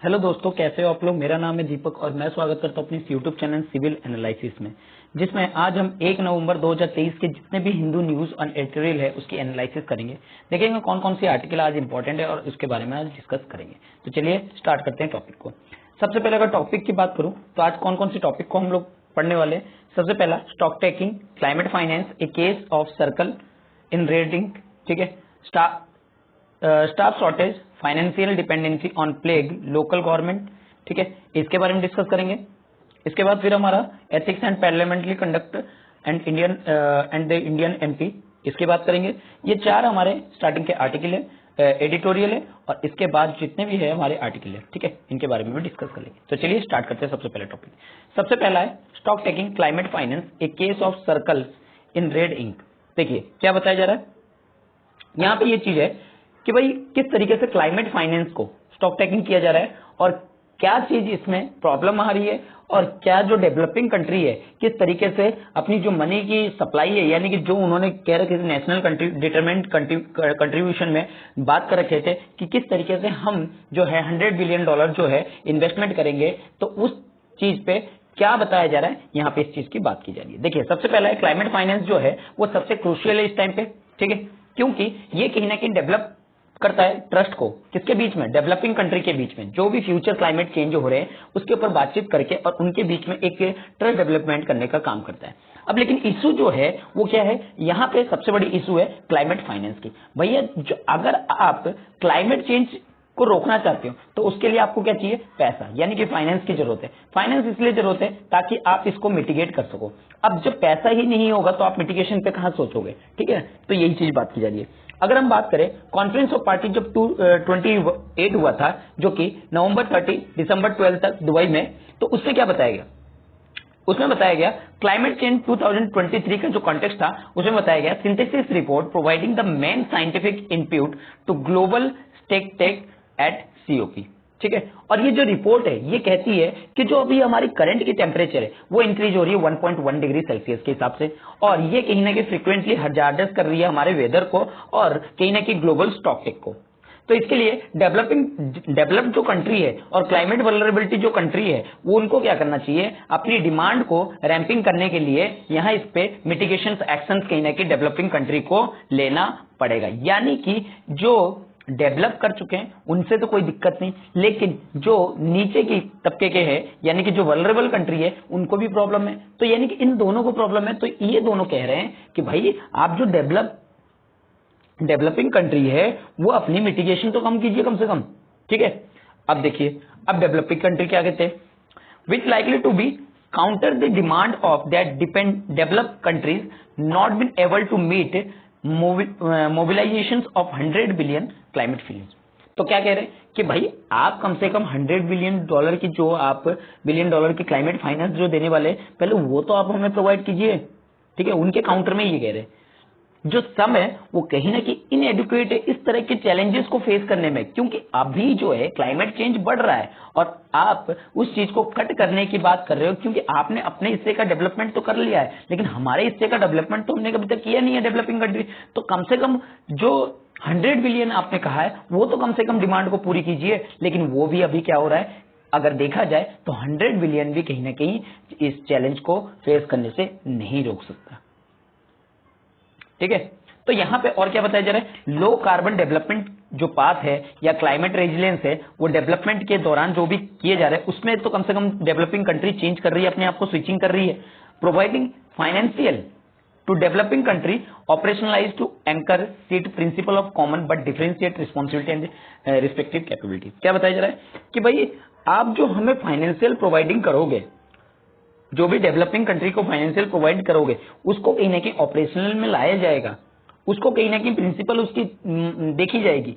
Hello दोस्तों, कैसे हो आप लोग। मेरा नाम है दीपक और मैं स्वागत करता हूं अपनी यूट्यूब चैनल सिविल एनालिसिस में, जिसमें आज हम 1 नवंबर 2023 के जितने भी हिंदू न्यूज और एडिटोरियल है उसकी एनालिसिस करेंगे। देखेंगे कौन कौन सी आर्टिकल आज इंपॉर्टेंट है और उसके बारे में आज डिस्कस करेंगे। तो चलिए स्टार्ट करते हैं टॉपिक को। सबसे पहले अगर टॉपिक की बात करूं तो आज कौन कौन सी टॉपिक को हम लोग पढ़ने वाले हैं। सबसे पहला stock taking, climate finance, a case of circle in rating, ठीक है, staff shortage, financial dependency on plague, local government, ठीक है, इसके बारे में डिस्कस करेंगे। इसके बाद फिर हमारा ethics and parliamentary conduct and the Indian MP, इसकी बात करेंगे। ये चार हमारे स्टार्टिंग के आर्टिकल है, एडिटोरियल है, और इसके बाद जितने भी है हमारे आर्टिकल है, ठीक है, इनके बारे में भी डिस्कस करेंगे। तो चलिए स्टार्ट करते हैं। सबसे पहले टॉपिक, सबसे पहला है stock taking, climate finance, a case of circle in red ink. देखिए क्या बताया जा रहा है यहाँ पे। ये चीज है कि भाई किस तरीके से क्लाइमेट फाइनेंस को स्टॉक टेकिंग किया जा रहा है और क्या चीज इसमें प्रॉब्लम आ रही है, और क्या जो डेवलपिंग कंट्री है किस तरीके से अपनी जो मनी की सप्लाई है, यानी कि जो उन्होंने कह रखे थे नेशनल डिटरमेंट कंट्रीब्यूशन में बात कर रखे थे कि किस तरीके से हम जो है $100 बिलियन जो है इन्वेस्टमेंट करेंगे, तो उस चीज पे क्या बताया जा रहा है यहाँ पे, इस चीज की बात की जा रही है। देखिए सबसे पहला है क्लाइमेट फाइनेंस जो है वो सबसे क्रूशियल है इस टाइम पे, ठीक है, क्योंकि ये कहीं ना कहीं डेवलप करता है ट्रस्ट को किसके बीच में, डेवलपिंग कंट्री के बीच में, जो भी फ्यूचर क्लाइमेट चेंज हो रहे हैं उसके ऊपर बातचीत करके और उनके बीच में एक ट्रस्ट डेवलपमेंट करने का काम करता है। अब लेकिन इशू जो है वो क्या है, यहाँ पे सबसे बड़ी इशू है क्लाइमेट फाइनेंस की। भैया अगर आप क्लाइमेट चेंज को रोकना चाहते हो तो उसके लिए आपको क्या चाहिए, पैसा, यानी कि फाइनेंस की जरूरत है। फाइनेंस इसलिए जरूरत है ताकि आप इसको मिटिगेट कर सको। अब जब पैसा ही नहीं होगा तो आप मिटिगेशन पे कहां सोचोगे, ठीक है, तो यही चीज बात की जा रही है। अगर हम बात करें कॉन्फ्रेंस ऑफ पार्टी जब 28 हुआ था, जो कि नवंबर 30 दिसंबर 12 तक दुबई में, तो उसमें क्या बताया गया, उसमें बताया गया क्लाइमेट चेंज 2023 का जो कॉन्टेक्स्ट था उसमें बताया गया synthesis report providing the main scientific input to global stake take at COP, ठीक है। और ये जो रिपोर्ट है ये कहती है कि जो अभी हमारी करंट की टेम्परेचर है वो इंक्रीज हो रही है 1.1 डिग्री सेल्सियस के हिसाब से, और ये कहीं ना कहीं फ्रीक्वेंटली हजार्डस कर रही है हमारे वेदर को और कहीं ना कहीं ग्लोबल स्टॉक टेक को। तो इसके लिए डेवलप्ड जो कंट्री है और क्लाइमेट वल्नरेबिलिटी जो कंट्री है वो उनको क्या करना चाहिए, अपनी डिमांड को रैंपिंग करने के लिए यहाँ इस पे मिटिगेशन एक्शन कहीं ना कहीं डेवलपिंग कंट्री को लेना पड़ेगा। यानी कि जो डेवलप कर चुके हैं उनसे तो कोई दिक्कत नहीं, लेकिन जो नीचे की तबके के हैं यानी कि जो वल्नरेबल कंट्री है उनको भी प्रॉब्लम है। तो यानी कि इन दोनों को प्रॉब्लम है। तो ये दोनों कह रहे हैं कि भाई आप जो डेवलपिंग कंट्री है वो अपनी मिटिगेशन तो कम कीजिए कम से कम, ठीक है। अब देखिए अब डेवलपिंग कंट्री क्या कहते हैं, which likely to be counter the demand of that developed countries not been able to meet mobilisation of 100 billion climate finance. तो क्या कह रहे हैं कि भाई आप कम से कम $100 बिलियन की जो आप $1 बिलियन की क्लाइमेट फाइनेंस जो देने वाले पहले वो तो आप हमें प्रोवाइड कीजिए, ठीक है। उनके काउंटर में ये कह रहे हैं जो सम है वो कहीं ना कहीं इनएडुकेट है इस तरह के चैलेंजेस को फेस करने में, क्योंकि अभी जो है क्लाइमेट चेंज बढ़ रहा है और आप उस चीज को कट करने की बात कर रहे हो, क्योंकि आपने अपने हिस्से का डेवलपमेंट तो कर लिया है लेकिन हमारे हिस्से का डेवलपमेंट तो हमने कभी तक किया नहीं है डेवलपिंग कंट्री। तो कम से कम जो 100 बिलियन आपने कहा है वो तो कम से कम डिमांड को पूरी कीजिए, लेकिन वो भी अभी क्या हो रहा है, अगर देखा जाए तो 100 बिलियन भी कहीं ना कहीं इस चैलेंज को फेस करने से नहीं रोक सकता, ठीक है। तो यहां पे और क्या बताया जा रहा है, लो कार्बन डेवलपमेंट जो पाथ है या क्लाइमेट रेजिलियंस है वो डेवलपमेंट के दौरान जो भी किए जा रहे हैं उसमें तो कम से कम डेवलपिंग कंट्री चेंज कर रही है, अपने आप को स्विचिंग कर रही है। Providing financial to developing country operationalise to anchor seat principle of common but differentiate responsibility and respective capability. क्या बताया जा रहा है कि भाई आप जो हमें फाइनेंशियल प्रोवाइडिंग करोगे, जो भी डेवलपिंग कंट्री को फाइनेंशियल प्रोवाइड करोगे उसको कहीं ना कहीं ऑपरेशनल में लाया जाएगा, उसको कहीं ना कहीं प्रिंसिपल उसकी देखी जाएगी,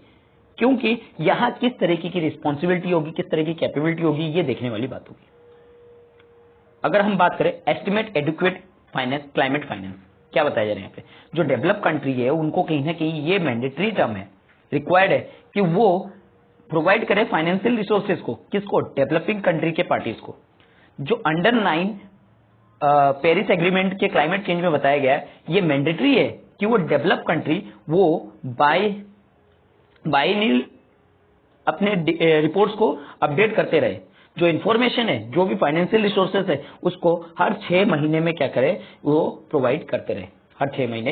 क्योंकि यहाँ किस तरीके की रिस्पॉन्सिबिलिटी होगी, किस तरह की कैपेबिलिटी होगी, ये देखने वाली बात होगी। अगर हम बात करें estimate educate finance, climate finance, क्या बताया जा रहा है यहाँ पे, जो डेवलप कंट्री है उनको कहीं ना कहीं ये मैंडेटरी टर्म है, रिक्वायर्ड है कि वो प्रोवाइड करे फाइनेंशियल रिसोर्सेज को, किसको, डेवलपिंग कंट्री के पार्टीज को। जो अंडर 9 पेरिस एग्रीमेंट के क्लाइमेट चेंज में बताया गया है ये मैंडेटरी है कि वो डेवलप कंट्री वो बायनियल अपने रिपोर्ट्स को अपडेट करते रहे, जो इन्फॉर्मेशन है, जो भी फाइनेंशियल रिसोर्सेस है, उसको हर 6 महीने में क्या करे, वो प्रोवाइड करते रहे। हर 6 महीने,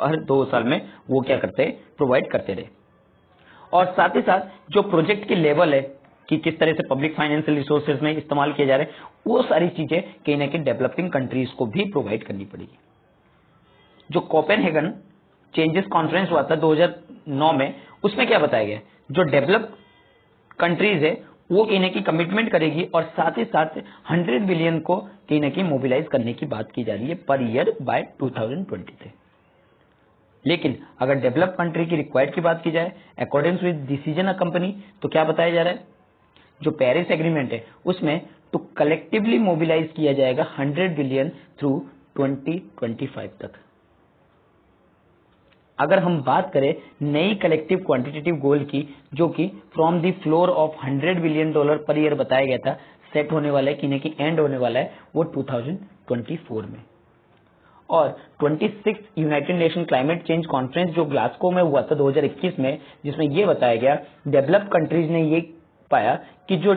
हर 2 साल में वो क्या करते, प्रोवाइड करते रहे। और साथ ही साथ जो प्रोजेक्ट की लेवल है कि किस तरह से पब्लिक फाइनेंशियल रिसोर्सेज में इस्तेमाल किए जा रहे हैं, वो सारी चीजें कहीं ना कहीं डेवलपिंग कंट्रीज को भी प्रोवाइड करनी पड़ेगी। जो कोपेनहेगन चेंजेस कॉन्फ्रेंस हुआ था 2009 में, उसमें क्या बताया गया, जो डेवलप कंट्रीज है वो कहीं ना कहीं कमिटमेंट करेगी और साथ ही साथ 100 बिलियन को कहीं ना कहीं मोबिलाइज करने की बात की जा रही है पर ईयर बाय 2020 से। लेकिन अगर डेवलप कंट्री की रिक्वायर्ड की बात की जाए according with decision a company, तो क्या बताया जा रहा है, जो पेरिस एग्रीमेंट है उसमें तो कलेक्टिवली मोबिलाइज किया जाएगा 100 बिलियन थ्रू 2025 तक। अगर हम बात करें नई कलेक्टिव क्वांटिटेटिव गोल की, जो कि from the floor of $100 billion per year बताया गया था, सेट होने वाला है कि नहीं कि एंड होने वाला है वो 2024 में। और 26 United nation climate change conference जो ग्लासगो में हुआ था 2021 में, जिसमें ये बताया गया डेवलप कंट्रीज ने ये पाया कि जो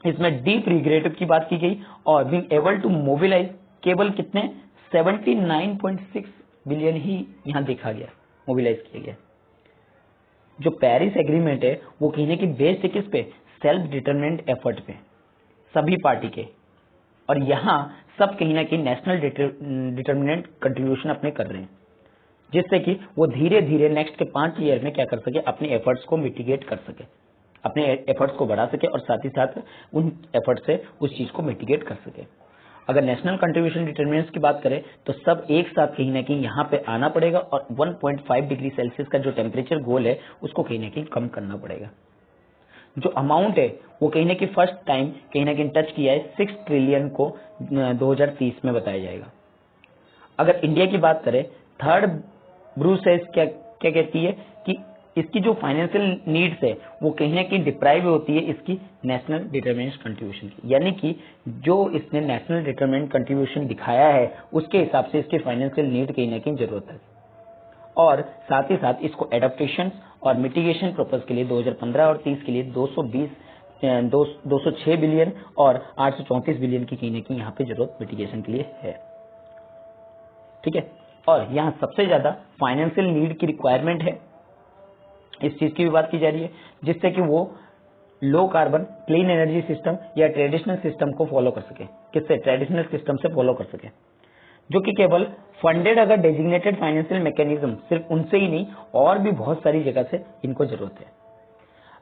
इसमें डीप रिग्रेटिव की बात की गई और बीइंग एबल टू मोबिलाइज केवल कितने 79.6 बिलियन ही यहां देखा गया, मोबिलाइज किया गया। जो पेरिस एग्रीमेंट है वो कहने की बेस्ड है किस पे, सेल्फ डिटरमिनेंट एफर्ट पे सभी पार्टी के, और यहाँ सब कहीं ना कहीं नेशनल डिटरमिनेंट कंट्रीब्यूशन अपने कर रहे हैं, जिससे कि वो धीरे धीरे नेक्स्ट के 5 ईयर में क्या कर सके, अपने एफर्ट्स को मिटिगेट कर सके, अपने एफर्ट्स को बढ़ा सके और साथ ही साथ उन एफर्ट से उस चीज को मिटिगेट कर सके। अगर नेशनल कंट्रीब्यूशन डिटरमिनेंट्स की बात करें तो सब एक साथ कहीं ना कहीं यहाँ पे आना पड़ेगा और 1.5 डिग्री सेल्सियस का जो टेम्परेचर गोल है उसको कहीं ना कहीं कम करना पड़ेगा। जो अमाउंट है वो कहीं ना कहीं फर्स्ट टाइम कहीं ना कहीं टच किया है 6 ट्रिलियन को 2030 में बताया जाएगा। अगर इंडिया की बात करें, थर्ड ब्रूसेस क्या क्या कहती है कि इसकी जो फाइनेंशियल नीड्स है वो कहीं ना कहीं डिप्राइव होती है इसकी नेशनल डिटरमिनेंट कंट्रीब्यूशन की, यानी कि जो इसने नेशनल डिटरमिनेंट कंट्रीब्यूशन दिखाया है उसके हिसाब से इसकी फाइनेंशियल नीड कहीं ना कहीं जरूरत है। और साथ ही साथ इसको एडेप्टेशन और मिटिगेशन पर्पज के लिए 2015 और 30 के लिए 206 बिलियन और 834 बिलियन की कहीं ना कहीं यहाँ पे जरूरत मिटिगेशन के लिए है। ठीक है, और यहाँ सबसे ज्यादा फाइनेंशियल नीड की रिक्वायरमेंट है, इस चीज की भी बात की जा रही है, जिससे कि वो low carbon clean energy system या ट्रेडिशनल सिस्टम को फॉलो कर सके, किससे, ट्रेडिशनल सिस्टम से फॉलो कर सके, जो कि केवल फंडेड अगर डेजिग्नेटेड फाइनेंशियल मैकेनिज्म, सिर्फ उनसे ही नहीं और भी बहुत सारी जगह से इनको जरूरत है।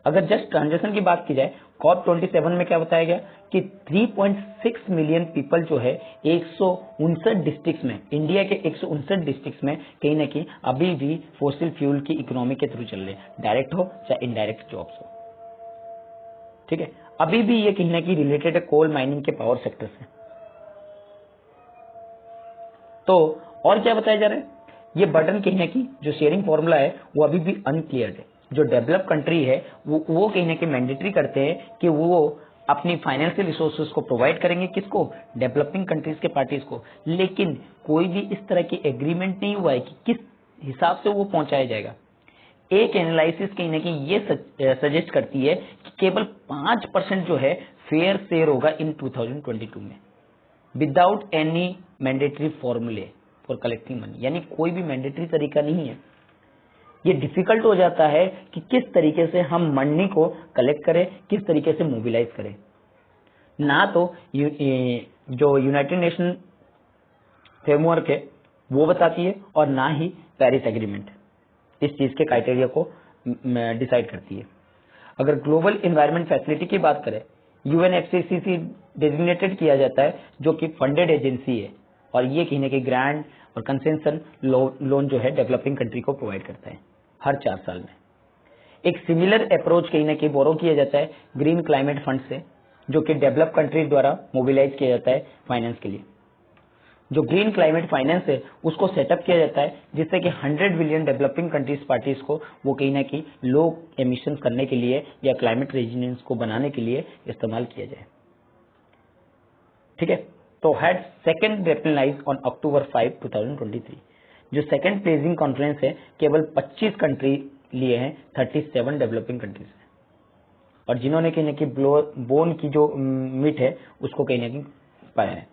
अगर जस्ट ट्रांजेक्शन की बात की जाए, COP27 में क्या बताया गया कि 3.6 मिलियन पीपल जो है 159 डिस्ट्रिक्ट्स में, इंडिया के 159 डिस्ट्रिक्ट्स में कहीं ना कहीं अभी भी फोसिल फ्यूल की इकोनॉमी के थ्रू चल रहे हैं, डायरेक्ट हो चाहे इनडायरेक्ट जॉब्स हो। ठीक है, अभी भी ये कहीं ना कहीं रिलेटेड है कोल माइनिंग के पावर सेक्टर से। तो और क्या बताया जा रहा है, ये बर्डन कहीं ना कहीं जो शेयरिंग फॉर्मूला है वो अभी भी अनक्लियर है। जो डेवलप कंट्री है वो कहीं ना कहीं मैंडेटरी करते हैं कि वो अपनी फाइनेंशियल रिसोर्सेज को प्रोवाइड करेंगे, किसको, डेवलपिंग कंट्रीज के पार्टीज को, लेकिन कोई भी इस तरह की एग्रीमेंट नहीं हुआ है कि किस हिसाब से वो पहुंचाया जाएगा। एक एनालिसिस कहीं ना कहीं ये सजेस्ट करती है कि केवल 5% जो है फेयर शेयर होगा इन 2022 में, विदाउट एनी मैंडेटरी फॉर्मूले फॉर कलेक्टिंग मनी, यानी कोई भी मैंडेटरी तरीका नहीं है। ये डिफिकल्ट हो जाता है कि किस तरीके से हम मनी को कलेक्ट करें, किस तरीके से मोबिलाइज करें। ना तो जो यूनाइटेड नेशन फ्रेमवर्क है वो बताती है और ना ही पेरिस एग्रीमेंट इस चीज के क्राइटेरिया को डिसाइड करती है। अगर ग्लोबल एनवायरनमेंट फैसिलिटी की बात करें, UNFCCC डेजिग्नेटेड किया जाता है जो कि फंडेड एजेंसी है और ये कहीं ना कहीं ग्रांट और कंसेशन लोन जो है डेवलपिंग कंट्री को प्रोवाइड करता है हर 4 साल में। एक सिमिलर अप्रोच कहीं ना कहीं बोरो किया जाता है ग्रीन क्लाइमेट फंड से, जो कि डेवलप कंट्री द्वारा मोबिलाइज किया जाता है फाइनेंस के लिए। जो ग्रीन क्लाइमेट फाइनेंस है उसको सेटअप किया जाता है जिससे कि 100 बिलियन डेवलपिंग कंट्रीज पार्टीज को वो कहीं ना कहीं लो एमिशन करने के लिए या क्लाइमेट रेजिलियंस को बनाने के लिए इस्तेमाल किया जाए। ठीक है, तो हैड सेकंड रेपलाइज ऑन October 5, 2023। जो सेकंड प्लेजिंग कॉन्फ्रेंस है केवल 25 कंट्री लिए हैं 37 डेवलपिंग कंट्रीज में, और जिन्होंने कहीं ना कहीं बोन की जो मीट है उसको कहीं ना कहीं पाया है।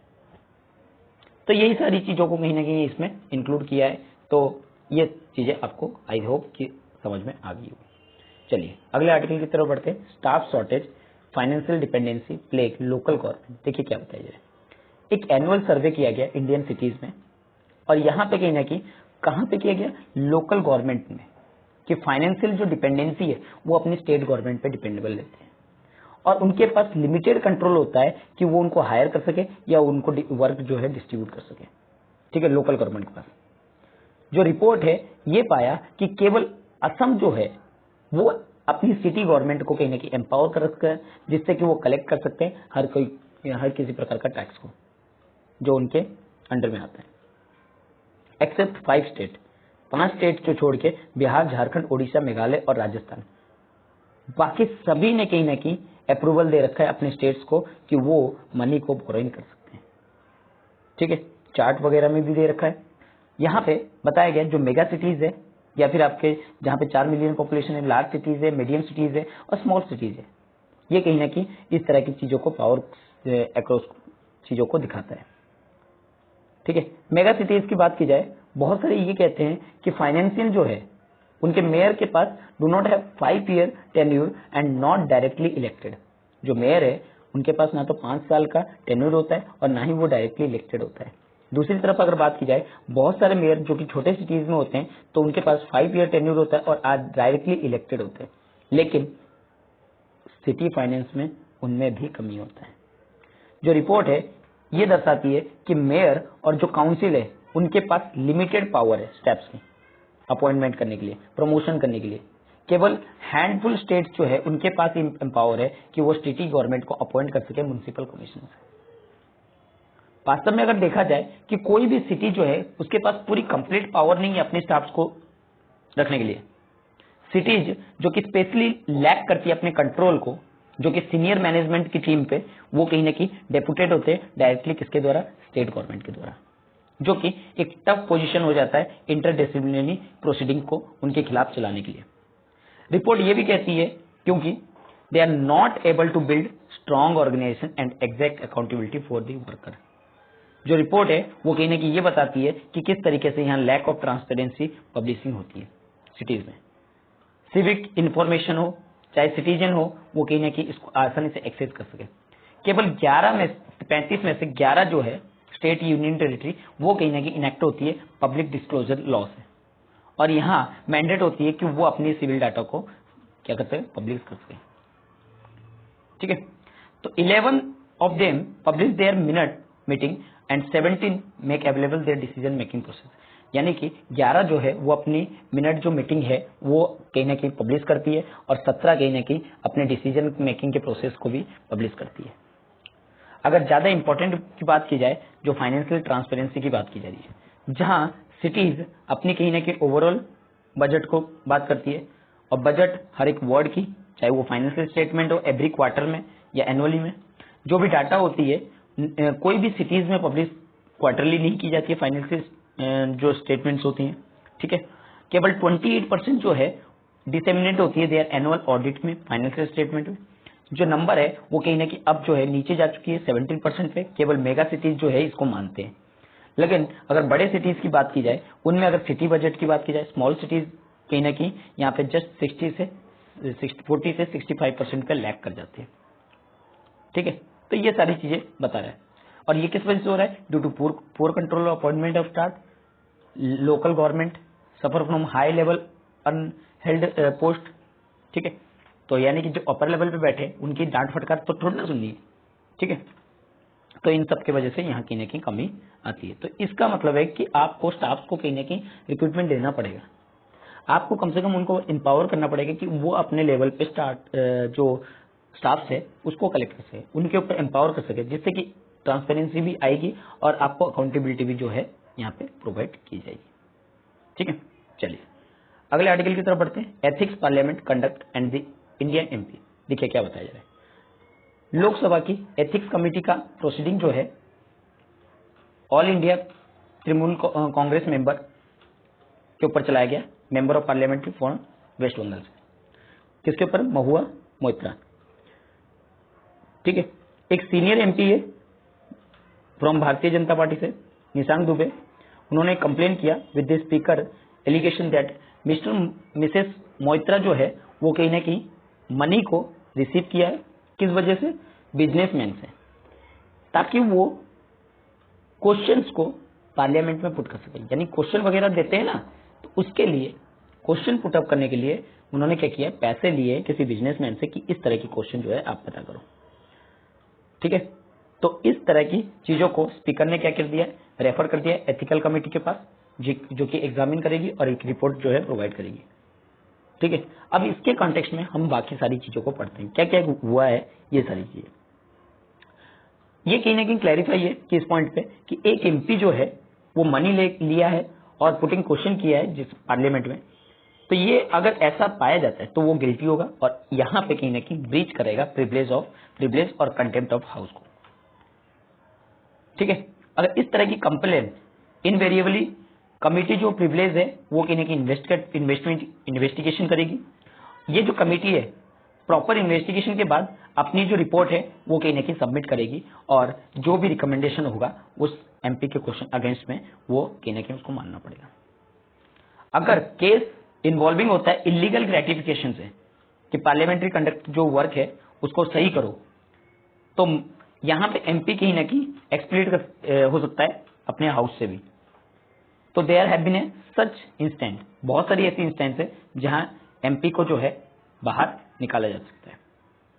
तो यही सारी चीजों को कहीं ना कहीं इसमें इंक्लूड किया है। तो ये चीजें आपको आई होप कि समझ में आ गई होगी। चलिए अगले आर्टिकल की तरफ बढ़ते हैं। Staff shortage, financial dependency plague local government. देखिए क्या बताया जाए। एक एनुअल सर्वे किया गया इंडियन सिटीज में, और यहाँ पे कहीं ना कहीं कहाँ पे किया गया, लोकल गवर्नमेंट में, कि फाइनेंशियल जो डिपेंडेंसी है वो अपनी स्टेट गवर्नमेंट पे डिपेंडेबल रहते हैं, और उनके पास लिमिटेड कंट्रोल होता है कि वो उनको हायर कर सके या उनको वर्क जो है डिस्ट्रीब्यूट कर सके। ठीक है, लोकल गवर्नमेंट के पास जो रिपोर्ट है ये पाया कि केवल असम जो है वो अपनी सिटी गवर्नमेंट को कहीं ना कहीं एम्पावर कर सकता है, जिससे कि वो कलेक्ट कर सकते हैं हर किसी प्रकार का टैक्स को जो उनके अंडर में आता है, एक्सेप्ट 5 स्टेट, 5 स्टेट को छोड़ के बिहार, झारखंड, उड़ीसा, मेघालय और राजस्थान। बाकी सभी ने कहीं ना कहीं अप्रूवल दे रखा है अपने स्टेट्स को कि वो मनी को बोरोइंग कर सकते हैं। ठीक है, चार्ट वगैरह में भी दे रखा है। यहाँ पे बताया गया जो मेगा सिटीज है या फिर आपके जहाँ पे 4 मिलियन पॉपुलेशन है, लार्ज सिटीज है, मीडियम सिटीज है और स्मॉल सिटीज है, ये कहीं ना कहीं इस तरह की चीजों को पावर अक्रॉस चीजों को दिखाता है। ठीक है, मेगा सिटीज की बात की जाए, बहुत सारे ये कहते हैं कि फाइनेंशियल जो है उनके मेयर के पास do not have 5 year tenure and not directly elected. जो मेयर है उनके पास ना तो 5 साल का टेन्यूर होता है और ना ही वो डायरेक्टली इलेक्टेड होता है। दूसरी तरफ अगर बात की जाए, बहुत सारे मेयर जो कि छोटे सिटीज में होते हैं तो उनके पास 5 ईयर टेन्यूर होता है और आज डायरेक्टली इलेक्टेड होते हैं, लेकिन सिटी फाइनेंस में उनमें भी कमी होता है। जो रिपोर्ट है ये दर्शाती है कि मेयर और जो काउंसिल है उनके पास लिमिटेड पावर है स्टेप्स की अपॉइंटमेंट करने के लिए, प्रमोशन करने के लिए। केवल हैंडफुल स्टेट्स जो है उनके पास एम्पावर है कि वो सिटी गवर्नमेंट को अपॉइंट कर सके म्युनिसिपल कमीशन से। वास्तव में अगर देखा जाए कि कोई भी सिटी जो है उसके पास पूरी कंप्लीट पावर नहीं है अपने स्टाफ्स को रखने के लिए। सिटीज जो कि स्पेशली लैक करती है अपने कंट्रोल को, जो कि सीनियर मैनेजमेंट की टीम पे, वो कहीं ना कहीं डेपुटेड होते हैं डायरेक्टली किसके द्वारा, स्टेट गवर्नमेंट के द्वारा, जो कि एक टफ पोजीशन हो जाता है इंटरडिसिप्लिनरी प्रोसीडिंग को उनके खिलाफ चलाने के लिए। रिपोर्ट ये भी कहती है क्योंकि they are not able to build strong organisation and exact accountability for the worker. जो रिपोर्ट है वो कहीं ना कहीं ये बताती है कि किस तरीके से यहाँ लैक ऑफ ट्रांसपेरेंसी पब्लिशिंग होती है सिटीज में। सिविक इंफॉर्मेशन हो चाहे सिटीजन हो, वो कहीं ना कहीं इसको आसानी से एक्सेस कर सके। केवल 35 में से 11 जो है स्टेट यूनियन टेरिटरी, वो कहीं ना कहीं इनेक्ट होती है पब्लिक डिस्क्लोजर लॉ से, और यहाँ मैंडेट होती है कि वो अपनी सिविल डाटा को क्या करते हैं, पब्लिश कर सके। ठीक है, तो 11 of them publish there minute meeting and 17 make available there decision making process. यानी कि 11 जो है वो अपनी मिनट जो मीटिंग है वो कहीं ना कहीं पब्लिश करती है, और 17 कहीं ना कहीं अपने डिसीजन मेकिंग के प्रोसेस को भी पब्लिश करती है। अगर ज्यादा इंपॉर्टेंट की बात की जाए, जो फाइनेंशियल ट्रांसपेरेंसी की बात की जा रही है, जहां सिटीज अपनी कहीं ना कहीं ओवरऑल बजट को बात करती है, और बजट हर एक वर्ड की, चाहे वो फाइनेंशियल स्टेटमेंट हो एवरी क्वार्टर में या एनुअली में, जो भी डाटा होती है कोई भी सिटीज में पब्लिश क्वार्टरली नहीं की जाती है फाइनेंशियल जो स्टेटमेंट्स होती हैं। ठीक है, केवल 28% जो है डिसेमिनेट होती है देयर एनुअल ऑडिट में, फाइनेंशियल स्टेटमेंट में। जो नंबर है वो कहीं ना कहीं अब जो है नीचे जा चुकी है 17% पे। केवल मेगा सिटीज जो है इसको मानते हैं, लेकिन अगर बड़े सिटीज की बात की जाए, उनमें अगर सिटी बजट की बात की जाए, स्मॉल सिटीज कहीं ना कहीं यहाँ पे जस्ट 40 से 65% पे लैग कर जाते हैं। ठीक है, तो ये सारी चीजें बता रहा है, और ये किस वजह से हो रहा है, due to poor control appointment of staff, local government suffer from high level unheld post. ठीक है, तो यानी कि जो अपर लेवल पे बैठे उनकी डांट फटकार तो थोड़ी ना सुननी है। ठीक है, तो इन सब की वजह से यहाँ कहीं ना कहीं कमी आती है। तो इसका मतलब है कि आपको स्टाफ को कहीं ना कहीं रिक्रूटमेंट देना पड़ेगा, आपको कम से कम उनको एम्पावर करना पड़ेगा कि वो अपने लेवल पे जो स्टाफ है उसको कलेक्ट कर सके, उनके ऊपर एम्पावर कर सके, जिससे कि ट्रांसपेरेंसी भी आएगी और आपको अकाउंटेबिलिटी भी जो है यहाँ पे प्रोवाइड की जाएगी। ठीक है, चलिए अगले आर्टिकल की तरफ बढ़ते हैं। Ethics parliament conduct and the Indian MP. देखिए क्या बताया जा रहा है। लोकसभा की एथिक्स कमेटी का प्रोसीडिंग जो है all India Trinamool Congress member के ऊपर चलाया गया, member of parliament for West Bengal से। किसके ऊपर? महुआ मोइत्रा। ठीक है। एक सीनियर एमपी है फ्रॉम भारतीय जनता पार्टी से, निशांक दुबे, उन्होंने कंप्लेन किया with the speaker allegation that Mrs Moitra जो है वो कहीं ना कहीं मनी को रिसीव किया है। किस वजह से? बिजनेसमैन से, ताकि वो क्वेश्चंस को पार्लियामेंट में पुट कर सके। यानी क्वेश्चन वगैरह देते हैं ना, तो उसके लिए क्वेश्चन पुटअप करने के लिए उन्होंने क्या किया, पैसे लिए किसी बिजनेसमैन से कि इस तरह की क्वेश्चन जो है आप पता करो। ठीक है। तो इस तरह की चीजों को स्पीकर ने क्या कर दिया, रेफर कर दिया एथिकल कमेटी के पास, जो कि एग्जामिन करेगी और एक रिपोर्ट जो है प्रोवाइड करेगी। ठीक है। अब इसके कॉन्टेक्स्ट में हम बाकी सारी चीजों को पढ़ते हैं, क्या क्या हुआ है ये सारी चीजें। ये कहीं ना कहीं क्लैरिफाई है कि इस पॉइंट पे कि एक एमपी जो है वो मनी लिया है और पुटिंग क्वेश्चन किया है जिस पार्लियामेंट में, तो ये अगर ऐसा पाया जाता है तो वो गिल्टी होगा और यहां पे कहीं ना कहीं ब्रीच करेगा प्रिविलेज और कंटेम्प्ट ऑफ हाउस को। ठीक है। अगर इस तरह की कंप्लेन इनवेरिएबली कमेटी जो प्रिविलेज है वो कहीं ना कहीं इन्वेस्टिगेशन करेगी। ये जो कमेटी है प्रॉपर इन्वेस्टिगेशन के बाद अपनी जो रिपोर्ट है वो कहीं ना कहीं सबमिट करेगी और जो भी रिकमेंडेशन होगा उस एमपी के क्वेश्चन अगेंस्ट में वो कहीं ना कहीं उसको मानना पड़ेगा। अगर केस इन्वॉल्विंग होता है इलीगल ग्रेटिफिकेशन से कि पार्लियामेंट्री कंडक्ट जो वर्क है उसको सही करो, तो यहां पे एमपी कहीं ना कहीं एक्सप्लीट हो सकता है अपने हाउस से भी। तो there have been a such instant, बहुत सारी ऐसी इंस्टेंस है जहां एमपी को जो है बाहर निकाला जा सकता है।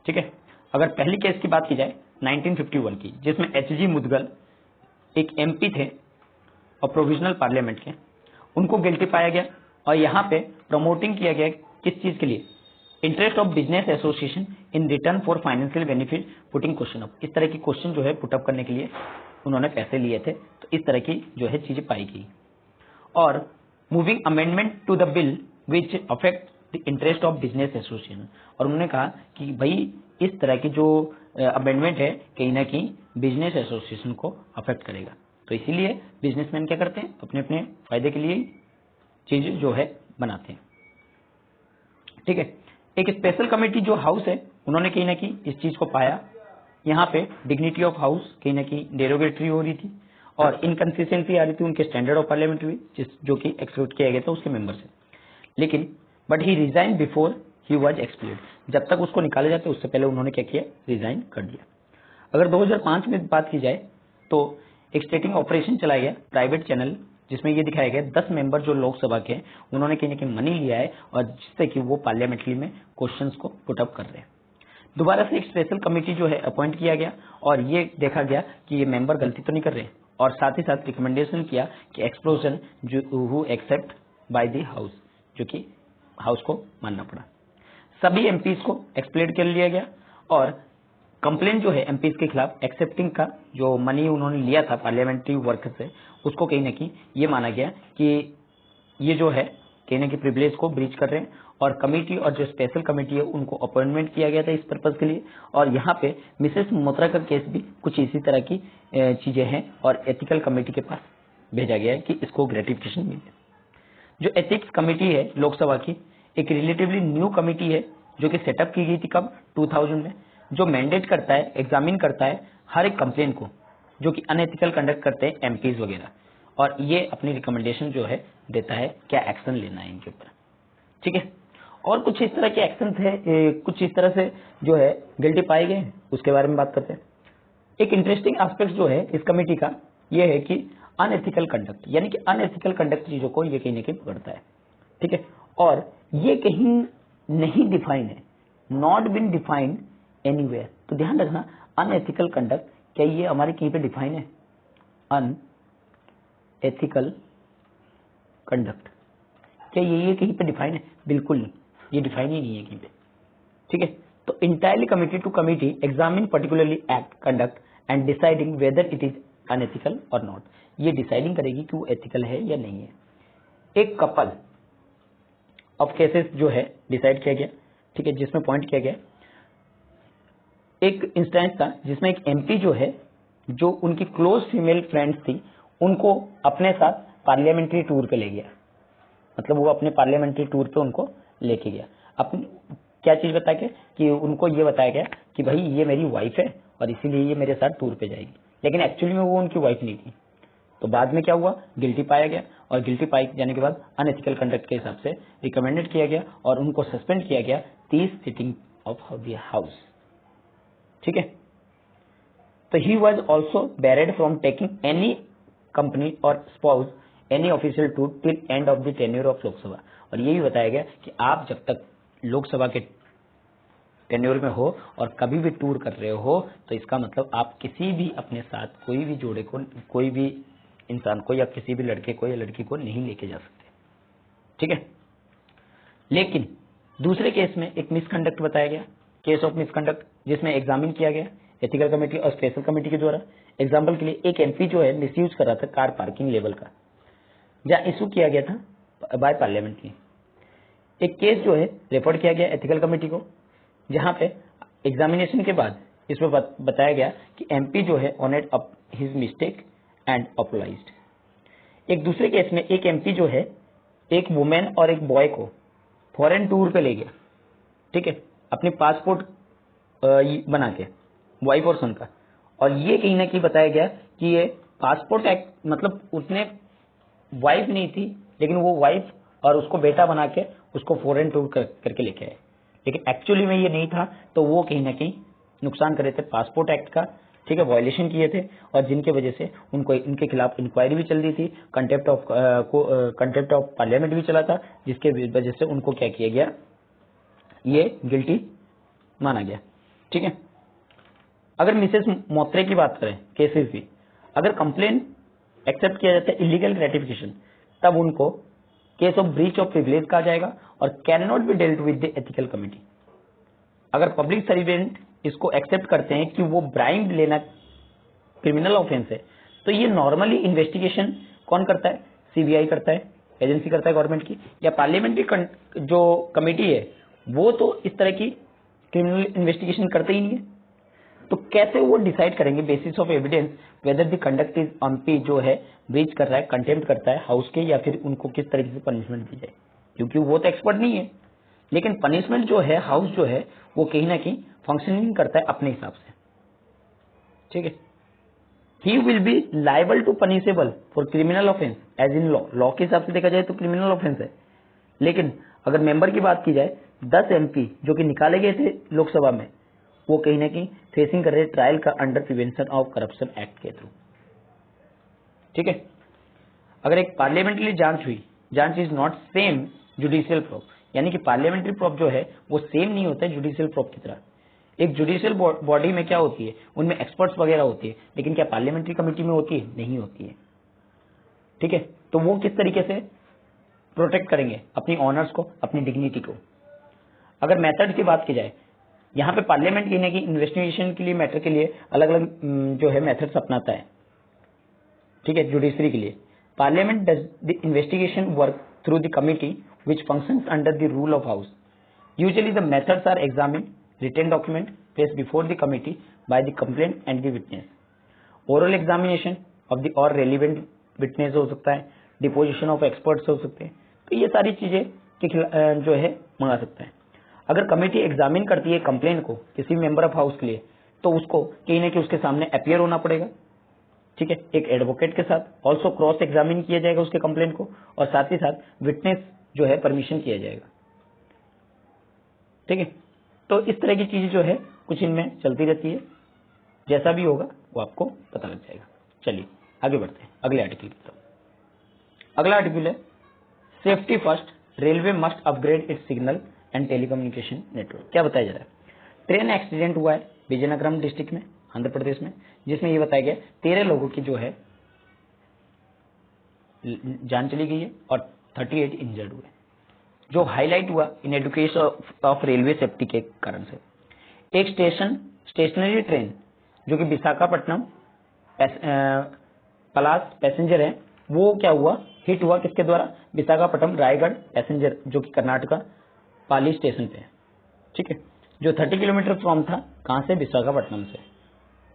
ठीक है। अगर पहली केस की बात की जाए 1951 की, जिसमें एचजी मुदगल एक एमपी थे और प्रोविजनल पार्लियामेंट के, उनको गिल्टी पाया गया और यहाँ पे प्रमोटिंग किया गया किस चीज के लिए, interest of business association in return for financial benefit putting question up. इस तरह की क्वेश्चन जो है पुटअप करने के लिए उन्होंने पैसे लिए थे, तो इस तरह की जो है चीजें पाई गई। और moving amendment to the bill which affect the interest of business association, और उन्होंने कहा कि भाई इस तरह की जो अमेंडमेंट है कहीं ना कहीं बिजनेस एसोसिएशन को अफेक्ट करेगा, तो इसीलिए बिजनेसमैन क्या करते हैं, अपने अपने फायदे के लिए चीज जो है बनाते हैं। ठीक है। एक स्पेशल कमेटी जो हाउस है उन्होंने कहीं ना कहीं इस चीज को पाया, यहाँ पे डिग्निटी ऑफ हाउस कहीं ना कहीं डेरोगेटरी हो रही थी और इनकंसिस्टेंसी आ रही थी उनके स्टैंडर्ड ऑफ पार्लियामेंट्री जो कि एक्सक्लूड किया गया था उसके मेंबर से। लेकिन but he resign before he was excluded, जब तक उसको निकाले जाते उससे पहले उन्होंने क्या किया, रिजाइन कर दिया। अगर 2005 में बात की जाए तो एक स्टेटिंग ऑपरेशन चलाया गया प्राइवेट चैनल, जिसमें ये दिखाया गया 10 मेंबर जो लोकसभा के हैं उन्होंने कहीं ना कहीं मनी लिया है और जिससे कि वो पार्लियामेंट्री में क्वेश्चंस को पुटअप कर रहे हैं। दोबारा से एक स्पेशल कमेटी जो है अपॉइंट किया गया और ये देखा गया कि ये मेंबर गलती तो नहीं कर रहे, और साथ ही साथ रिकमेंडेशन किया कि एक्सप्लोजन जो एक्सेप्ट बाय द हाउस, जो कि हाउस को मानना पड़ा। सभी एमपीज को एक्सप्लेन कर लिया गया और कंप्लेन जो है एमपीज के खिलाफ एक्सेप्टिंग का जो मनी उन्होंने लिया था पार्लियामेंट्री वर्क से, उसको कहीं ना कहीं ये माना गया कि ये जो है कहीं ना कहीं प्रिविलेज को ब्रीच कर रहे हैं, और कमेटी और जो स्पेशल कमेटी है उनको अपॉइंटमेंट किया गया था इस पर्पज के लिए। और यहाँ पे मिसेस मोत्रा का केस भी कुछ इसी तरह की चीजें हैं और एथिकल कमेटी के पास भेजा गया है कि इसको ग्रेटिफिकेशन मिले। जो एथिक्स कमेटी है लोकसभा की एक रिलेटिवली न्यू कमेटी है जो कि सेटअप की गई थी कब, 2000 में, जो मैंडेट करता है, एग्जामिन करता है हर एक कंप्लेन को जो कि अनएथिकल कंडक्ट करते हैं एमपीज वगैरह, और ये अपनी रिकमेंडेशन जो है देता है क्या एक्शन लेना है इनके ऊपर। ठीक है। और कुछ इस तरह के एक्शन थे, कुछ इस तरह से जो है गिल्टी पाए गए, उसके बारे में बात करते हैं। एक इंटरेस्टिंग एस्पेक्ट जो है इस कमेटी का ये है कि अनएथिकल कंडक्ट, यानी कि अनएथिकल कंडक्ट चीजों को ये कहीं ना कहीं पकड़ता है। ठीक है। और ये कहीं नहीं डिफाइन है, नॉट बिन डिफाइंड एनीवेयर। तो ध्यान रखना अनएथिकल कंडक्ट क्या ये हमारे कहीं पे डिफाइन है, अनएथिकल कंडक्ट क्या ये कहीं पे डिफाइन है, बिल्कुल नहीं, ये डिफाइन ही नहीं है कहीं पे। ठीक है। तो entirely committee to committee examine particularly act conduct and deciding whether it is unethical और नॉट, ये डिसाइडिंग करेगी कि वो एथिकल है या नहीं है। एक कपल ऑफ केसेस जो है डिसाइड किया गया, ठीक है, जिसमें पॉइंट किया गया एक इंस्टेंस था जिसमें एक एमपी जो है जो उनकी क्लोज फीमेल फ्रेंड्स थी उनको अपने साथ पार्लियामेंट्री टूर पे ले गया, मतलब वो अपने पार्लियामेंट्री टूर पे उनको लेके गया। अपनी क्या चीज बता के कि उनको ये बताया गया कि भाई ये मेरी वाइफ है और इसीलिए ये मेरे साथ टूर पे जाएगी, लेकिन एक्चुअली में वो उनकी वाइफ नहीं थी। तो बाद में क्या हुआ, गिल्टी पाया गया और गिल्टी पाए जाने के बाद अनएथिकल कंडक्ट के हिसाब से रिकमेंडेड किया गया और उनको सस्पेंड किया गया 30 सिटिंग ऑफ द हाउस। ठीक है, तो he was also barred from taking any company और spouse any official tour till end of the tenure of Lok Sabha. और ये भी बताया गया कि आप जब तक लोकसभा के टेन्योर में हो और कभी भी टूर कर रहे हो तो इसका मतलब आप किसी भी अपने साथ कोई भी जोड़े को, कोई भी इंसान को या किसी भी लड़के को या लड़की को नहीं लेके जा सकते। ठीक है, लेकिन दूसरे केस में एक मिसकंडक्ट बताया गया, केस ऑफ मिसकंडक्ट, जिसमें एग्जामिन किया गया एथिकल कमेटी और स्पेशल कमेटी के द्वारा। एग्जाम्पल के लिए एक एमपी जो है मिसयूज कर रहा था कार पार्किंग लेवल का, जहां इशू किया गया था बाय पार्लियामेंट में। एक केस जो है रेफर किया गया एथिकल कमेटी को, जहां पे एग्जामिनेशन के बाद इसमें बताया गया कि एमपी जो है ऑनेड अप हिज मिस्टेक एंड अपोलाइज्ड। एक दूसरे केस में एक एमपी जो है एक वुमेन और एक बॉय को फॉरेन टूर पे ले गया। ठीक है, अपनी पासपोर्ट बना के वाइफ और सन का, और ये कहीं ना कहीं बताया गया कि ये पासपोर्ट एक्ट मतलब उसने वाइफ नहीं थी लेकिन वो वाइफ और उसको बेटा बना के उसको फॉरेन टूर करके लेके आए, लेकिन एक्चुअली में ये नहीं था। तो वो कहीं ना कहीं नुकसान कर रहे थे पासपोर्ट एक्ट का। ठीक है, वायलेशन किए थे और जिनके वजह से उनको इनके खिलाफ इंक्वायरी भी चल रही थी, कंटेम्प्ट ऑफ पार्लियामेंट भी चला था, जिसके वजह से उनको क्या किया गया, ये गिल्टी माना गया। ठीक है, अगर मिसेस मोत्रे की बात करें केसेस भी, अगर कंप्लेन एक्सेप्ट किया जाता है इलीगल ग्रेटिफिकेशन, तब उनको case of breach of privilege कहा जाएगा और can not be dealt with the ethical committee. अगर पब्लिक सर्वेंट इसको एक्सेप्ट करते हैं कि वो ब्राइब लेना क्रिमिनल ऑफेंस है, तो ये नॉर्मली इन्वेस्टिगेशन कौन करता है, सीबीआई करता है, एजेंसी करता है गवर्नमेंट की, या पार्लियामेंट्री जो कमेटी है वो तो इस तरह की क्रिमिनल इन्वेस्टिगेशन करते ही नहीं है। तो कैसे वो डिसाइड करेंगे basis of evidence whether the conduct is MP जो है ब्रीच कर रहा है, कंटेम्प्ट करता है हाउस के, या फिर उनको किस तरीके से पनिशमेंट दी जाए, क्योंकि वो तो एक्सपर्ट नहीं है। लेकिन पनिशमेंट जो है हाउस जो है वो कहीं ना कहीं फंक्शनिंग करता है अपने हिसाब से। ठीक है, he will be liable to punishable for criminal offence as in law के हिसाब से देखा जाए तो क्रिमिनल ऑफेंस है। लेकिन अगर मेंबर की बात की जाए, 10 एमपी जो कि निकाले गए थे लोकसभा में, वो कहीं ना कहीं फेसिंग कर रहे ट्रायल का under prevention of corruption act के थ्रू। ठीक है, अगर एक पार्लियामेंट्री जांच हुई, जांच is not same judicial probe, यानी कि पार्लियामेंट्री प्रोब जो है वो सेम नहीं होता है जुडिशियल प्रोब की तरह। एक जुडिशियल बॉडी में क्या होती है, उनमें एक्सपर्ट्स वगैरह होती है, लेकिन क्या पार्लियामेंट्री कमेटी में होती है, नहीं होती है। ठीक है, तो वो किस तरीके से प्रोटेक्ट करेंगे अपनी ऑनर्स को, अपनी डिग्निटी को। अगर मेथड की बात की जाए, यहाँ पे पार्लियामेंट कहने की इन्वेस्टिगेशन के लिए मैटर के लिए अलग अलग जो है मेथड्स अपनाता है। ठीक है, जुडिशरी के लिए parliament does the investigation work through the committee which functions under the rule of house. Usually the methods are examined, written document placed before the committee by the complaint and the witness. Oral examination of the और relevant witness हो सकता है, deposition of experts हो सकते हैं। तो ये सारी चीजें जो है मंगा सकता है। अगर कमेटी एग्जामिन करती है कंप्लेंट को किसी मेंबर ऑफ हाउस के लिए, तो उसको कहीं ना कहीं उसके सामने अपीयर होना पड़ेगा। ठीक है, एक एडवोकेट के साथ ऑल्सो क्रॉस एग्जामिन किया जाएगा उसके कंप्लेंट को, और साथ ही साथ विटनेस जो है परमिशन किया जाएगा। ठीक है, तो इस तरह की चीजें जो है कुछ इनमें चलती रहती है, जैसा भी होगा वो आपको पता लग जाएगा। चलिए आगे बढ़ते हैं अगले आर्टिकल की तरफ। अगला आर्टिकल है safety first, railway must upgrade it's signal and telecommunication network. क्या बताया जा रहा है, ट्रेन एक्सीडेंट हुआ है विजयनगरम डिस्ट्रिक्ट में, आंध्र प्रदेश में, जिसमें ये बताया गया 13 लोगों की जो है जान चली गई है और 38 इंजर्ड हुए, जो हाईलाइट हुआ in education of railway safety के कारण से। एक स्टेशनरी ट्रेन जो कि विशाखापट्टनम पलास पैसेंजर है, वो क्या हुआ, हिट हुआ किसके द्वारा, विशाखापट्टनम रायगढ़ पैसेंजर जो कि कर्नाटका पाली स्टेशन पे है। ठीक है, जो 30 किलोमीटर फ्रॉम था, कहां से, विशाखापट्टनम से,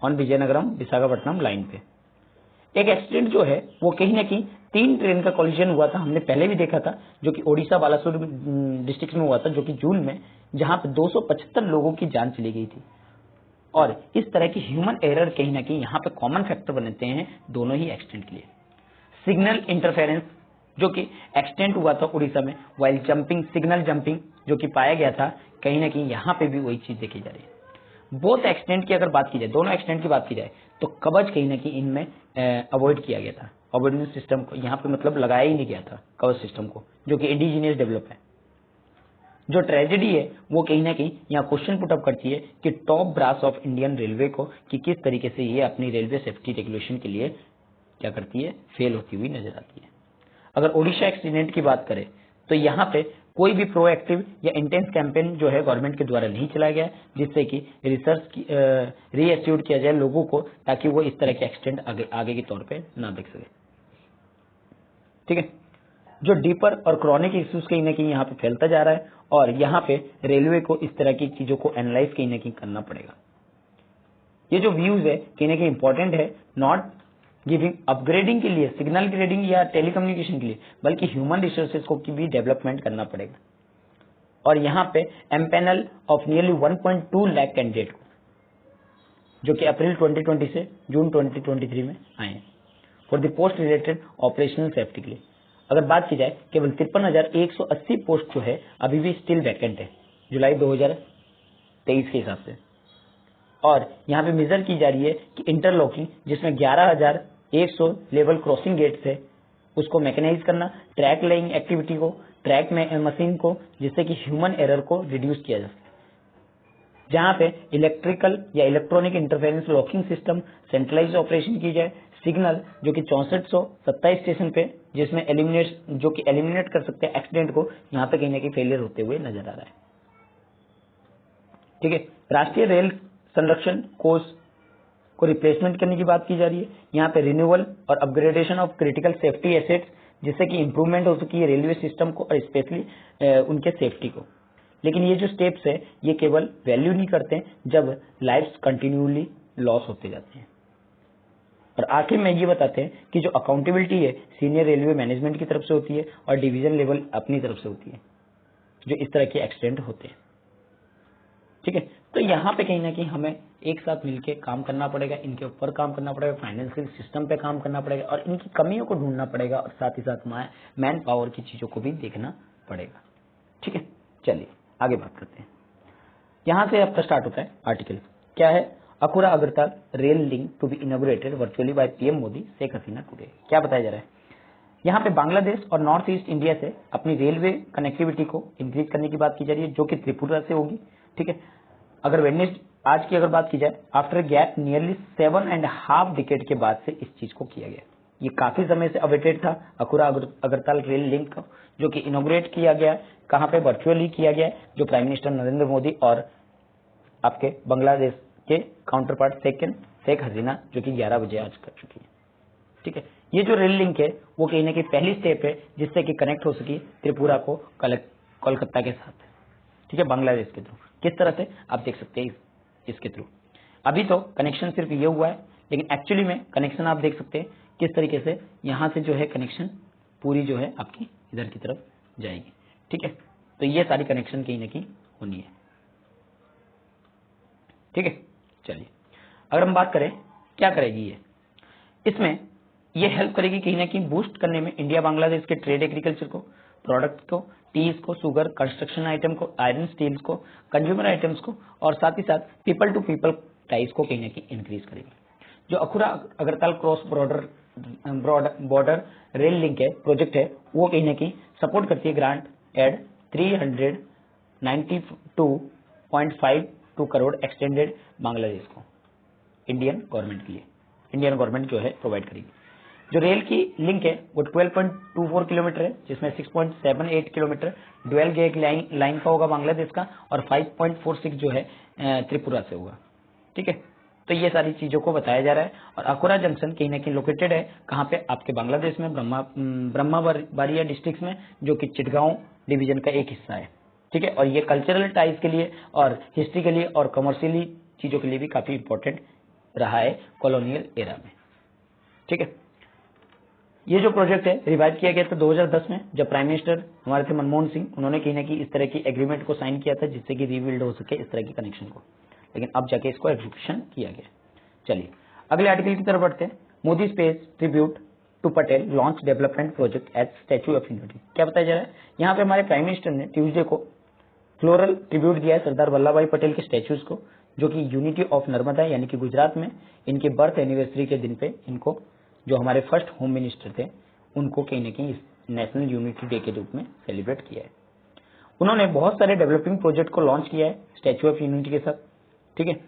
ऑन विजयनगरम विशाखापट्टनम लाइन पे। एक एक्सीडेंट जो है वो कहीं ना कहीं 3 ट्रेन का कोलिजन हुआ था, हमने पहले भी देखा था, जो कि ओडिशा बालासोर डिस्ट्रिक्ट में हुआ था, जो कि जून में, जहां पे 275 लोगों की जान चली गई थी। और इस तरह की ह्यूमन एरर कहीं ना कहीं यहाँ पे कॉमन फैक्टर बनते हैं दोनों ही एक्सीडेंट के लिए। सिग्नल इंटरफेरेंस जो कि एक्सीडेंट हुआ था उड़ीसा में, वाइल जंपिंग, सिग्नल जंपिंग जो कि पाया गया था, कहीं ना कहीं यहाँ पे भी वही चीज देखी जा रही है। बोथ एक्सीडेंट की अगर बात की जाए, दोनों एक्सीडेंट की बात की जाए, तो कवच कहीं ना कहीं इनमें अवॉइड किया गया था। अवॉइडेंस सिस्टम को यहाँ पे मतलब लगाया ही नहीं गया था कवच सिस्टम को, जो कि इंडिजीनियस डेवलप है। जो ट्रेजेडी है वो कहीं ना कहीं यहाँ क्वेश्चन पुटअप करती है कि top brass of Indian railway को कि किस तरीके से ये अपनी रेलवे सेफ्टी रेगुलेशन के लिए क्या करती है, फेल होती हुई नजर आती है। अगर ओडिशा एक्सीडेंट की बात करें तो यहाँ पे कोई भी प्रोएक्टिव या इंटेंस कैंपेन जो है गवर्नमेंट के द्वारा नहीं चलाया गया, जिससे कि रिसर्च की रीएस्ट्यूट किया जाए लोगों को, ताकि वो इस तरह के एक्सीडेंट आगे के तौर पे ना देख सके। ठीक है, जो डीपर और क्रॉनिक इश्यूज कहीं ना कहीं यहाँ पे फैलता जा रहा है, और यहाँ पे रेलवे को इस तरह की चीजों को एनालाइज कहीं ना कहीं करना पड़ेगा। ये जो व्यूज है कहीं ना कहीं इंपॉर्टेंट है, नॉट गिविंग अपग्रेडिंग के लिए, सिग्नल ग्रेडिंग या टेलीकम्युनिकेशन के लिए, बल्कि ह्यूमन रिसोर्सेज को की भी डेवलपमेंट करना पड़ेगा। और यहाँ पे empanel of nearly 1.2 lakh candidate जो कि अप्रैल 2020 से जून 2023 में आए हैं for the post related operational safety के लिए। अगर बात की जाए, केवल 53,180 पोस्ट जो है अभी भी स्टिल वैकेंट है जुलाई 2023 के हिसाब से। और यहाँ पे मेजर की जा रही है कि इंटरलॉकिंग, जिसमें 11,100 लेवल क्रॉसिंग गेट्स है, उसको मैकेनाइज करना, ट्रैक लेइंग एक्टिविटी को, ट्रैक में मशीन को, जिससे कि ह्यूमन एरर को रिड्यूस किया जा सके। जहां पे इलेक्ट्रिकल या electronic interference locking system centralise operation की जाए, सिग्नल जो कि 6427 स्टेशन पे, जिसमें एलिमिनेट कर सकते हैं एक्सीडेंट को, यहाँ पे कहीं ना कहीं फेलियर होते हुए नजर आ रहा है। ठीक है, राष्ट्रीय रेल संरक्षण कोष को रिप्लेसमेंट करने की बात की जा रही है। यहाँ पे रिन्यूअल और upgradation of critical safety assets, जिससे कि इंप्रूवमेंट हो सकी है रेलवे सिस्टम को और स्पेशली उनके सेफ्टी को। लेकिन ये जो स्टेप्स है ये केवल वैल्यू नहीं करते जब लाइफ्स कंटिन्यूअली लॉस होते जाते हैं। और आखिर में ये बताते हैं कि जो अकाउंटेबिलिटी है सीनियर रेलवे मैनेजमेंट की तरफ से होती है और डिवीजन लेवल अपनी तरफ से होती है जो इस तरह के एक्सीडेंट होते हैं। ठीक है, तो यहाँ पे कहीं ना कहीं हमें एक साथ मिलकर काम करना पड़ेगा, इनके ऊपर काम करना पड़ेगा, फाइनेंशियल सिस्टम पे काम करना पड़ेगा और इनकी कमियों को ढूंढना पड़ेगा, और साथ ही साथ मैन पावर की चीजों को भी देखना पड़ेगा। ठीक है, चलिए आगे बात करते हैं। यहाँ से आपका स्टार्ट होता है आर्टिकल, क्या है, Akhaura Agartala rail link to be inaugurated virtually by PM Modi Sheikh Hasina today. क्या बताया जा रहा है, यहाँ पे बांग्लादेश और नॉर्थ ईस्ट इंडिया से अपनी रेलवे कनेक्टिविटी को इंक्रीज करने की बात की जा रही है, जो कि त्रिपुरा से होगी। ठीक है, अगर वेडनेसडे आज की अगर बात की जाए, आफ्टर गैप नियरली 7.5 डिकेड के बाद से इस चीज को किया गया। ये काफी समय से अवेटेड था अखुरा अगरतला रेल लिंक को, जो कि इनॉग्रेट किया गया, कहाँ पे, वर्चुअली किया गया, जो प्राइम मिनिस्टर नरेंद्र मोदी और आपके बांग्लादेश के काउंटर पार्ट शेख हसीना जो कि 11 बजे आज कर चुकी है। ठीक है, ये जो रेल लिंक है वो कहीं ना कहीं पहली स्टेप है जिससे कि कनेक्ट हो सकी त्रिपुरा को कोलकाता के साथ। ठीक है, बांग्लादेश के थ्रू। किस तरह से आप देख सकते हैं इसके थ्रू। अभी तो कनेक्शन सिर्फ ये हुआ है, लेकिन एक्चुअली में कनेक्शन आप देख सकते हैं किस तरीके से यहाँ से जो है कनेक्शन पूरी जो है आपकी इधर की तरफ जाएगी। ठीक है, तो ये सारी कनेक्शन कहीं ना कहीं होनी है। ठीक है, चलिए अगर हम बात करें क्या करेगी ये, इसमें ये हेल्प करेगी कहीं ना कहीं बूस्ट करने में इंडिया बांग्लादेश के ट्रेड, एग्रीकल्चर को, प्रोडक्ट को, टीज को, शुगर, कंस्ट्रक्शन आइटम को, आयरन स्टील्स को, कंज्यूमर आइटम्स को, और साथ ही साथ पीपल टू पीपल टाइज को कहीं ना कहीं इंक्रीज करेगी। जो Akhaura Agartala cross border rail link है, प्रोजेक्ट है, वो कहीं ना कहीं सपोर्ट करती है grant aid 392.52 crore extended Bangladesh को, इंडियन गवर्नमेंट के लिए, इंडियन गवर्नमेंट जो है प्रोवाइड करेगी। जो रेल की लिंक है वो 12.24 किलोमीटर है, जिसमें 6.78 किलोमीटर ड्वेल गेज लाइन का होगा बांग्लादेश का, और 5.46 जो है त्रिपुरा से होगा। ठीक है, तो ये सारी चीजों को बताया जा रहा है। और अखुरा जंक्शन कहीं ना कहीं लोकेटेड है कहाँ पे, आपके बांग्लादेश में ब्रह्माबारिया डिस्ट्रिक्ट में, जो कि चिटगांव डिवीजन का एक हिस्सा है। ठीक है, और ये कल्चरल टाइज के लिए और हिस्ट्री के लिए और कमर्शियली चीजों के लिए भी काफी इंपॉर्टेंट रहा है कॉलोनियल एरा में। ठीक है। ये जो प्रोजेक्ट है रिवाइव किया गया था 2010 में, जब प्राइम मिनिस्टर हमारे थे मनमोहन सिंह, उन्होंने कहीं ना कहीं इस तरह की एग्रीमेंट को साइन किया था जिससे कि रीबिल्ड हो सके इस तरह की कनेक्शन को, लेकिन अब जाके इसको एग्जीक्यूशन किया गया। चलिए अगले आर्टिकल की तरफ बढ़ते हैं। Modi space tribute to Patel launch development project at statue of unity. क्या बताया जा रहा है, यहाँ पे हमारे प्राइम मिनिस्टर ने ट्यूजडे को फ्लोरल ट्रिब्यूट दिया है सरदार वल्लभ भाई पटेल के स्टैच्यूज को, जो कि यूनिटी ऑफ नर्मदा यानी कि गुजरात में इनके बर्थ एनिवर्सरी के दिन पे इनको, जो हमारे फर्स्ट होम मिनिस्टर थे, उनको कहीं ना कहीं नेशनल यूनिटी डे के रूप में सेलिब्रेट किया है। उन्होंने बहुत सारे डेवलपिंग प्रोजेक्ट को लॉन्च किया है स्टैच्यू ऑफ यूनिटी के साथ, ठीक है,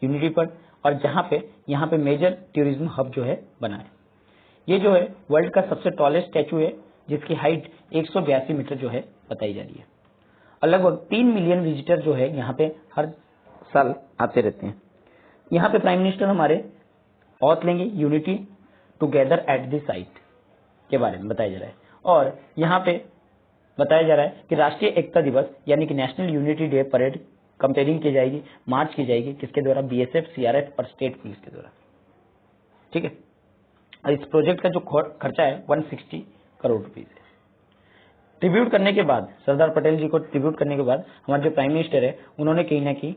यूनिटी पर, और जहां पे यहाँ पे मेजर टूरिज्म हब जो है बना है। ये जो है वर्ल्ड का सबसे टॉलेस्ट स्टैच्यू है जिसकी हाइट 182 मीटर जो है बताई जा रही है, और लगभग 3 मिलियन विजिटर जो है यहाँ पे हर साल आते रहते हैं। यहाँ पे प्राइम मिनिस्टर हमारे ऑथ लेंगे unity together at the site के बारे में बताया जा रहा है, और यहाँ पे बताया जा रहा है कि राष्ट्रीय एकता दिवस यानी कि national unity day parade comparing की जाएगी, मार्च की जाएगी, किसके द्वारा, बीएसएफ, सीआरएफ और स्टेट पुलिस के द्वारा, ठीक है। और इस प्रोजेक्ट का जो खर्चा है 160 करोड़ रुपीज है। ट्रिब्यूट करने के बाद, सरदार पटेल जी को ट्रिब्यूट करने के बाद हमारे जो प्राइम मिनिस्टर है उन्होंने कहीं ना कहीं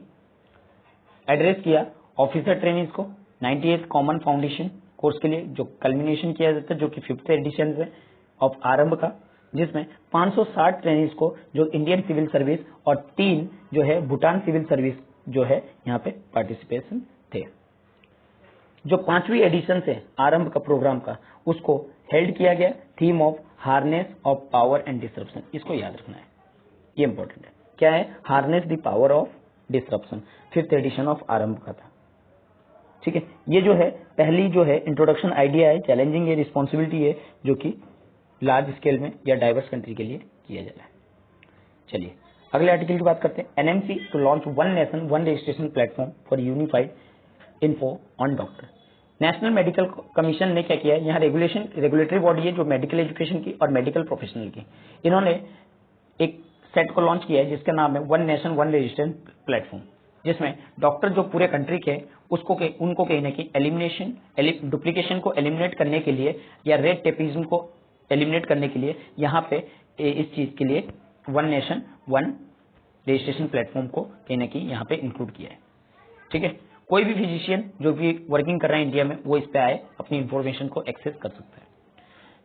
एड्रेस किया ऑफिसर ट्रेनिंग्स को 98th कॉमन फाउंडेशन कोर्स के लिए, जो कल्मिनेशन किया जाता है, जो कि 5th एडिशन है ऑफ आरंभ का, जिसमें 560 ट्रेनिंग्स को जो इंडियन सिविल सर्विस और 3 जो है भूटान सिविल सर्विस जो है यहाँ पे पार्टिसिपेशन थे। जो 5वीं एडिशन है आरंभ का प्रोग्राम का, उसको हेल्ड किया गया theme of harness of power and disruption. इसको याद रखना है, ये इंपॉर्टेंट है। क्या है, harness the power of disruption, 5th edition of Aarambh का था, ठीक है। ये जो है पहली जो है इंट्रोडक्शन आइडिया है, चैलेंजिंग है, रिस्पॉन्सिबिलिटी है, जो कि लार्ज स्केल में या डाइवर्स कंट्री के लिए किया जा रहा है। चलिए अगले आर्टिकल की बात करते हैं। NMC to launch one nation one registration platform for unified info on doctor. National medical commission ने क्या किया है, यहाँ रेगुलेटरी बॉडी है जो मेडिकल एजुकेशन की और मेडिकल प्रोफेशनल की, इन्होंने एक सेट को लॉन्च किया है जिसका नाम है one nation one registration platform, जिसमें डॉक्टर जो पूरे कंट्री के उनको कहीं ना कहीं एलिमिनेशन डुप्लीकेशन को एलिमिनेट करने के लिए या रेड टेपिज्म को एलिमिनेट करने के लिए यहाँ पे इस चीज के लिए one nation one registration platform को कहीं ना कहीं यहाँ पे इंक्लूड किया है, ठीक है। कोई भी फिजिशियन जो भी वर्किंग कर रहा है इंडिया में वो इस पे आए अपनी इंफॉर्मेशन को एक्सेस कर सकता है।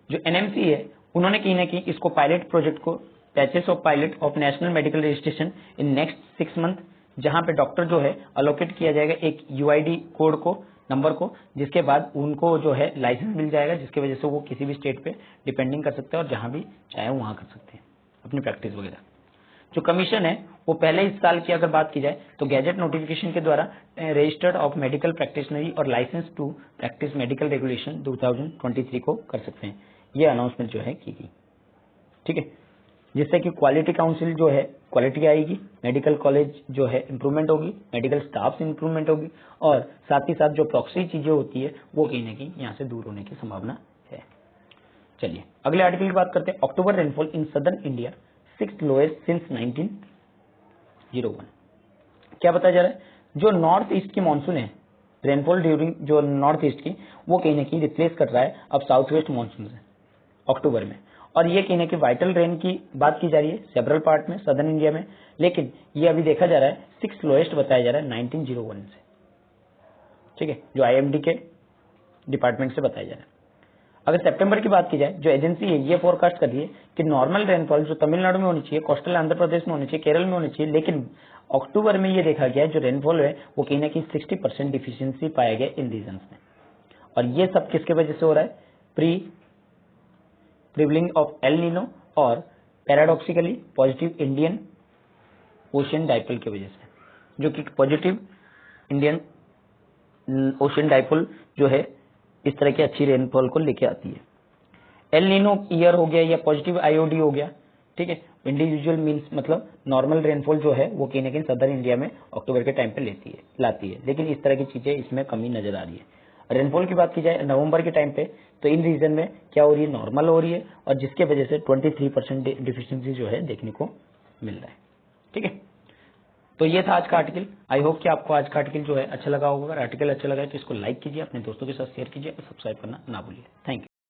जो एनएमसी है उन्होंने कहीं ना कहीं इसको पायलट प्रोजेक्ट को patches of pilot of national medical registration in next 6 month, जहां पे डॉक्टर जो है अलोकेट किया जाएगा एक यूआईडी कोड को, नंबर को, जिसके बाद उनको जो है लाइसेंस मिल जाएगा, जिसकी वजह से वो किसी भी स्टेट पे डिपेंडिंग कर सकते हैं और जहां भी चाहे वहां कर सकते हैं अपनी प्रैक्टिस वगैरह। जो कमीशन है वो पहले इस साल की अगर बात की जाए तो गैजेट नोटिफिकेशन के द्वारा रजिस्टर्ड ऑफ मेडिकल प्रैक्टिशनरी और licence to practise medical regulation 2023 को कर सकते हैं। ये अनाउंसमेंट जो है की गई, ठीक है, जिससे कि क्वालिटी काउंसिल जो है क्वालिटी आएगी, मेडिकल कॉलेज जो है इंप्रूवमेंट होगी, मेडिकल स्टाफ इंप्रूवमेंट होगी, और साथ ही साथ जो प्रॉक्सी चीजें होती है वो कहीं ना कहीं यहाँ से दूर होने की संभावना है। चलिए अगले आर्टिकल की बात करते हैं। October rainfall in southern India 6th lowest since 1901। क्या बताया जा रहा है, जो नॉर्थ ईस्ट की मानसून है, रेनफॉल ड्यूरिंग जो नॉर्थ ईस्ट की, वो कहीं ना कहीं रिप्लेस कर रहा है अब साउथ वेस्ट मानसून से अक्टूबर में, और ये कहीं ना कहीं वाइटल रेन की बात की जा रही है सेवरल पार्ट में सदर्न इंडिया में, लेकिन ये अभी देखा जा रहा है 6th लोएस्ट बताया जा रहा है 1901 से, ठीक है, जो आईएमडी के डिपार्टमेंट से बताया जा रहा है। अगर सितंबर की बात की जाए, जो एजेंसी है ये फोरकास्ट कर रही है कि नॉर्मल रेनफॉल जो तमिलनाडु में होनी चाहिए, कोस्टल आंध्र प्रदेश में होनी चाहिए, केरल में होनी चाहिए, लेकिन अक्टूबर में ये देखा गया जो रेनफॉल है वो कहीं ना कहीं 60% डिफिशियंसी पाया गया इन रीजन्स में, और ये सब किसके वजह से हो रहा है, प्रिवलिंग ऑफ एल नीनो और paradoxically positive Indian ocean dipole की वजह से, जो कि पॉजिटिव इंडियन ओशियन डाइपोल जो है इस तरह की अच्छी रेनफॉल को लेके आती है। एल नीनो ईयर हो गया या पॉजिटिव आईओडी हो गया, ठीक है, इंडिविजुअल मीन्स मतलब नॉर्मल रेनफॉल जो है वो कहीं ना कहीं सदर्न इंडिया में अक्टूबर के टाइम पे लाती है, लेकिन इस तरह की चीजें इसमें कमी नजर आ रही है। रेनफॉल की बात की जाए नवंबर के टाइम पे तो इन रीजन में क्या हो रही है, नॉर्मल हो रही है, और जिसके वजह से 23% डिफिशियंसी जो है देखने को मिल रहा है, ठीक है। तो ये था आज का आर्टिकल। आई होप कि आपको आज का आर्टिकल जो है अच्छा लगा होगा। अगर आर्टिकल अच्छा लगा है तो इसको लाइक कीजिए, अपने दोस्तों के साथ शेयर कीजिए और सब्सक्राइब करना ना भूलिए। Thank you.